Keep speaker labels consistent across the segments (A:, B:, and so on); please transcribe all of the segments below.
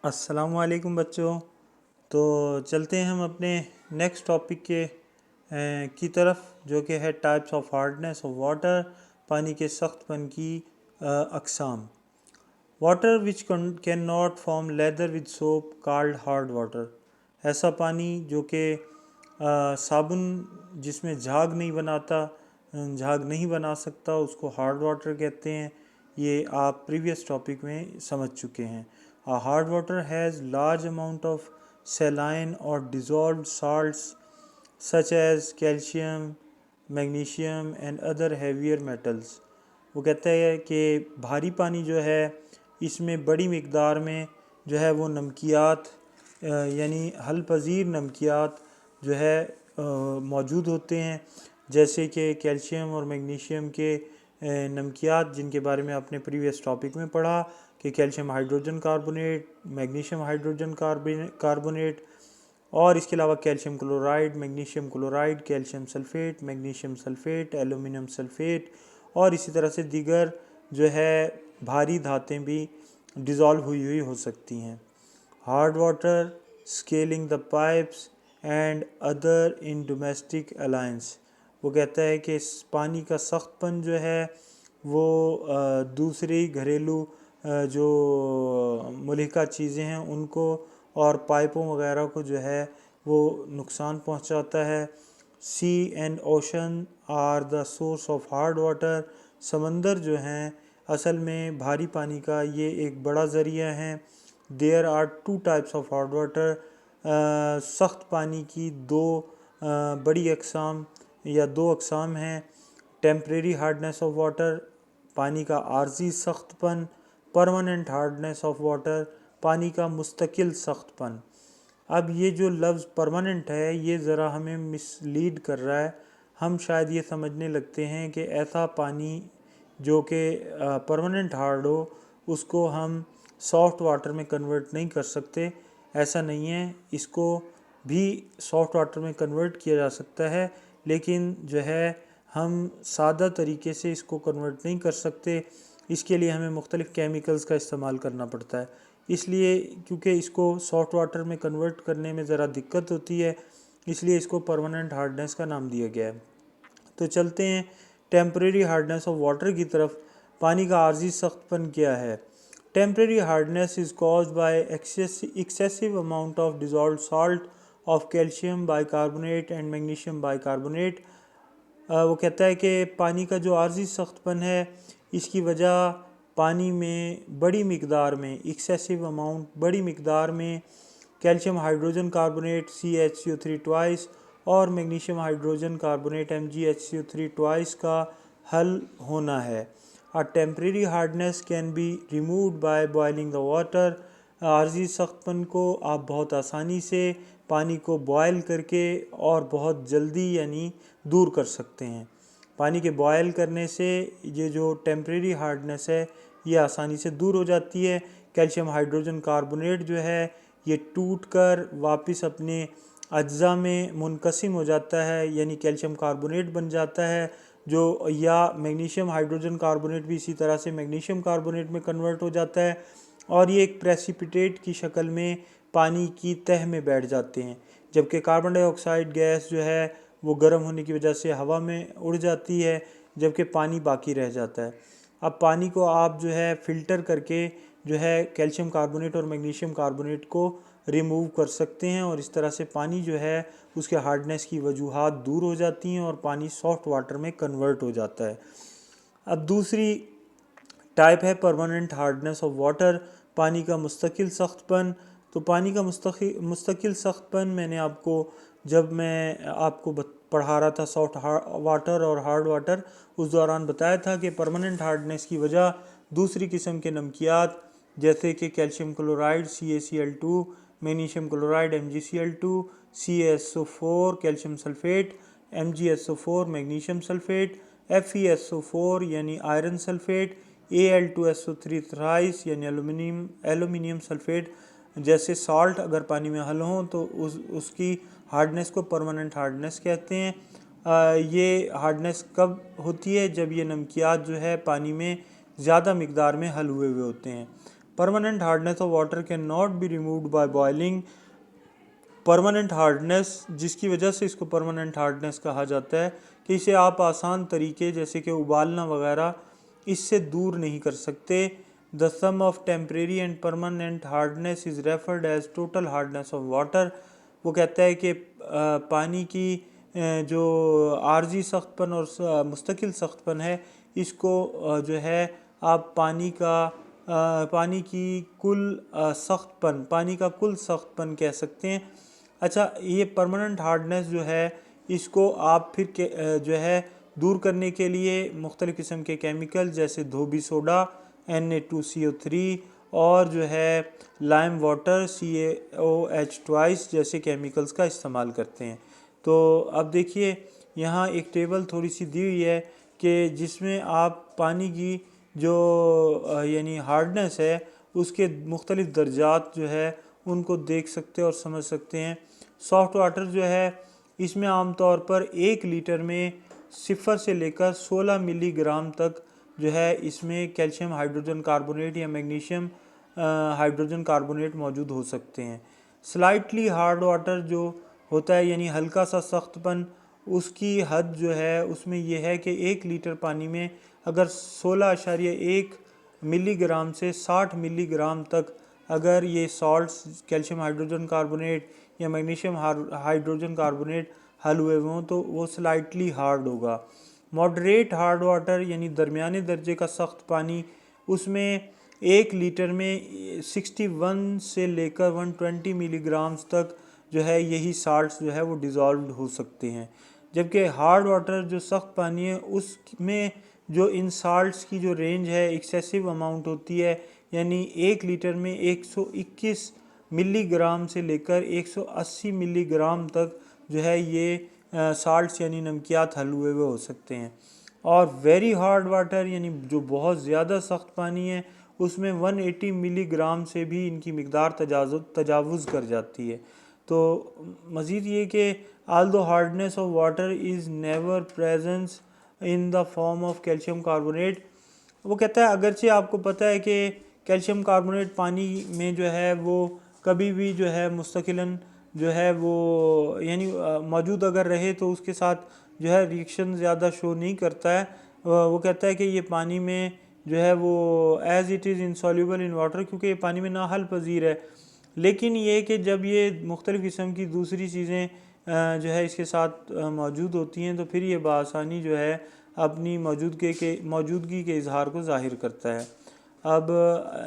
A: अस्सलामुअलैकुम बच्चों। तो चलते हैं हम अपने नेक्स्ट टॉपिक की तरफ, जो कि है types of hardness of water, पानी के सख्तपन की अक़साम। Water which can not form lather with soap called hard water. ऐसा पानी जो कि साबुन जिसमें झाग नहीं बनाता, झाग नहीं बना सकता, उसको हार्ड वाटर कहते हैं। ये आप प्रीवियस टॉपिक में समझ चुके हैं। Hard water has large amount of saline or dissolved salts such as calcium, magnesium and other heavier metals। वो कहता है कि भारी पानी जो है इसमें बड़ी मिकदार में जो है वो नमकियात यानी हल पज़ीर नमकियात जो है मौजूद होते हैं, जैसे कि कैल्शियम और मैग्नीशियम के नमकियात, जिनके बारे में आपने प्रीवियस टॉपिक में पढ़ा कि calcium hydrogen carbonate, magnesium hydrogen carbonate, और इसके अलावा calcium chloride, magnesium chloride, calcium sulphate, magnesium sulphate, aluminium sulphate और इसी तरह से दीगर जो है भारी धातें भी डिज़ोल्व हुई हुई हो सकती हैं। Hard water scaling the pipes and other in domestic alliance. वो कहता है कि इस पानी का सख्तपन जो है वो दूसरी घरेलू जो मुल्हिका चीज़ें हैं उनको और पाइपों वगैरह को जो है वो नुकसान पहुंचाता है। Sea and ocean are the source of hard water. समंदर जो हैं असल में भारी पानी का ये एक बड़ा ज़रिया है। There are two types of hard water. सख्त पानी की बड़ी अक़साम या दो अक़साम हैं। टेम्परेरी हार्डनेस ऑफ वाटर, पानी का आर्जी सख्तपन। परमानेंट हार्डनेस ऑफ वाटर, पानी का मुस्तकिल सख्तपन। अब ये जो लफ्ज़ परमानेंट है ये ज़रा हमें मिसलीड कर रहा है। हम शायद ये समझने लगते हैं कि ऐसा पानी जो कि परमानेंट हार्ड हो उसको हम सॉफ्ट वाटर में कन्वर्ट नहीं कर सकते। ऐसा नहीं है, इसको भी सॉफ्ट वाटर में कन्वर्ट किया जा सकता है, लेकिन जो है हम सादा तरीके से इसको कन्वर्ट नहीं कर सकते। इसके लिए हमें मुख्तलिफ़ केमिकल्स का इस्तेमाल करना पड़ता है। इसलिए क्योंकि इसको सॉफ्ट वाटर में कन्वर्ट करने में ज़रा दिक्कत होती है, इसलिए इसको परमानेंट हार्डनेस का नाम दिया गया है। तो चलते हैं टेम्परेरी हार्डनेस ऑफ वाटर की तरफ। पानी का आर्जी सख्तपन क्या है? Temporary hardness is caused by excessive amount of dissolved salt of calcium bicarbonate and magnesium bicarbonate. वो कहता है कि पानी का जो आर्जी सख्तपन है इसकी वजह पानी में बड़ी मिकदार में एक्सेसिव अमाउंट बड़ी मिकदार में calcium hydrogen carbonate CaHCO3 twice और magnesium hydrogen carbonate MgHCO3 twice का हल होना है। A temporary hardness can be removed by boiling the water. आर्जी सख्तपन को आप बहुत आसानी से पानी को बॉयल करके और बहुत जल्दी यानी दूर कर सकते हैं। पानी के बॉयल करने से ये जो टेम्परेरी हार्डनेस है ये आसानी से दूर हो जाती है। कैल्शियम हाइड्रोजन कार्बोनेट जो है ये टूट कर वापस अपने अज्जा में मुनक़सिम हो जाता है, यानी कैल्शियम कार्बोनेट बन जाता है, जो या मैग्नीशियम हाइड्रोजन कार्बोनेट भी इसी तरह से मैग्नीशियम कार्बोनेट में कन्वर्ट हो जाता है और ये एक प्रेसिपिटेट की शक्ल में पानी की तह में बैठ जाते हैं। जबकि कार्बन डाइऑक्साइड गैस जो है वो गर्म होने की वजह से हवा में उड़ जाती है, जबकि पानी बाकी रह जाता है। अब पानी को आप जो है फ़िल्टर करके जो है कैल्शियम कार्बोनेट और मैग्नीशियम कार्बोनेट को रिमूव कर सकते हैं और इस तरह से पानी जो है उसके हार्डनेस की वजूहात दूर हो जाती हैं और पानी सॉफ्ट वाटर में कन्वर्ट हो जाता है। अब दूसरी टाइप है परमानेंट हार्डनेस ऑफ वाटर, पानी का मुस्तकिल सख्तपन। तो पानी का मुस्तकिल सख्तपन मैंने आपको जब मैं आपको पढ़ा रहा था सॉफ्ट वाटर और हार्ड वाटर, उस दौरान बताया था कि परमानेंट हार्डनेस की वजह दूसरी किस्म के नमकियात जैसे कि calcium chloride CaCl2, magnesium chloride MgCl2, CaSO4 calcium sulphate, MgSO4 magnesium sulphate, FeSO4 यानी आयरन सल्फ़ेट, Al2SO3 थ्राइस यानी एलुमिनियम सल्फ़ेट जैसे सॉल्ट अगर पानी में हल हों तो उसकी हार्डनेस को परमानेंट हार्डनेस कहते हैं। ये हार्डनेस कब होती है? जब ये नमकियात जो है पानी में ज़्यादा मिकदार में हल हुए होते हैं। Permanent hardness of water can not be removed by boiling. Permanent hardness, जिसकी वजह से इसको परमानेंट हार्डनेस कहा जाता है कि इसे आप आसान तरीके जैसे कि उबालना वगैरह इससे दूर नहीं कर सकते। The sum of temporary and permanent hardness is referred as total hardness of water. वो कहता है कि पानी की जो आर्जी सख्तपन और मुस्तकिल सख्तपन है, इसको जो है आप पानी की कुल सख्तपन, पानी का कुल सख्तपन कह सकते हैं। अच्छा, ये परमानेंट हार्डनेस जो है इसको आप फिर जो है दूर करने के लिए मुख्तलिफ़ किस्म के केमिकल जैसे धोबी सोडा Na2CO3 और जो है लाइम वाटर CaOH ट्वाइस जैसे केमिकल्स का इस्तेमाल करते हैं। तो अब देखिए यहाँ एक टेबल थोड़ी सी दी हुई है कि जिसमें आप पानी की जो यानी हार्डनेस है उसके मुख्तलिफ़ दर्जात जो है उनको देख सकते और समझ सकते हैं। सॉफ्ट वाटर जो है इसमें आमतौर पर 1 लीटर में 0 से लेकर 16 मिलीग्राम तक जो है इसमें कैल्शियम हाइड्रोजन कार्बोनेट या मैग्नीशियम हाइड्रोजन कार्बोनेट मौजूद हो सकते हैं। स्लाइटली हार्ड वाटर जो होता है यानी हल्का सा सख्तपन, उसकी हद जो है उसमें यह है कि 1 लीटर पानी में अगर 16.1 मिलीग्राम से 60 मिलीग्राम तक अगर ये सॉल्ट्स कैल्शियम हाइड्रोजन कार्बोनेट या मैग्नीशियम हाइड्रोजन कार्बोनेट हल हुए हों तो वो स्लाइटली हार्ड होगा। मॉडरेट हार्ड वाटर यानी दरमियाने दर्जे का सख्त पानी, उसमें 1 लीटर में 61 से लेकर 120 मिलीग्राम्स तक जो है यही साल्ट्स जो है वो डिज़ोल्व हो सकते हैं। जबकि हार्ड वाटर जो सख्त पानी है उसमें जो इन साल्ट्स की जो रेंज है एक्सेसिव अमाउंट होती है, यानी 1 लीटर में 121 मिलीग्राम से लेकर 180 मिलीग्राम तक जो है ये साल्ट्स यानी नमकियात हल हुए हो सकते हैं। और वेरी हार्ड वाटर यानी जो बहुत ज़्यादा सख्त पानी है उसमें 180 मिलीग्राम से भी इनकी मिकदार तजावुज़ कर जाती है। तो मज़ीद ये कि although hardness of water is never present in the form of calcium carbonate, वो कहता है अगरचे आपको पता है कि कैल्शियम कार्बोनेट पानी में जो है वो कभी भी जो है मुस्तकिलन जो है वो यानी मौजूद अगर रहे तो उसके साथ जो है रिएक्शन ज़्यादा शो नहीं करता है। वो कहता है कि ये पानी में जो है वो as it is insoluble in water, क्योंकि ये पानी में ना हल पजीर है। लेकिन ये कि जब ये मुख्तलिफ़ किस्म की दूसरी चीज़ें जो है इसके साथ मौजूद होती हैं तो फिर ये बआसानी जो है अपनी मौजूदगी के इजहार को ज़ाहिर करता है। अब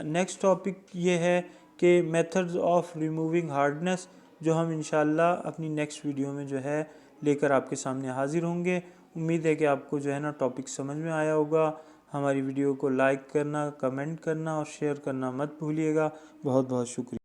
A: नेक्स्ट टॉपिक ये है कि मेथड्स ऑफ रिमूविंग हार्डनेस, जो हम इंशाल्लाह अपनी नेक्स्ट वीडियो में जो है लेकर आपके सामने हाजिर होंगे। उम्मीद है कि आपको जो है ना टॉपिक समझ में आया होगा। हमारी वीडियो को लाइक करना, कमेंट करना और शेयर करना मत भूलिएगा। बहुत बहुत शुक्रिया।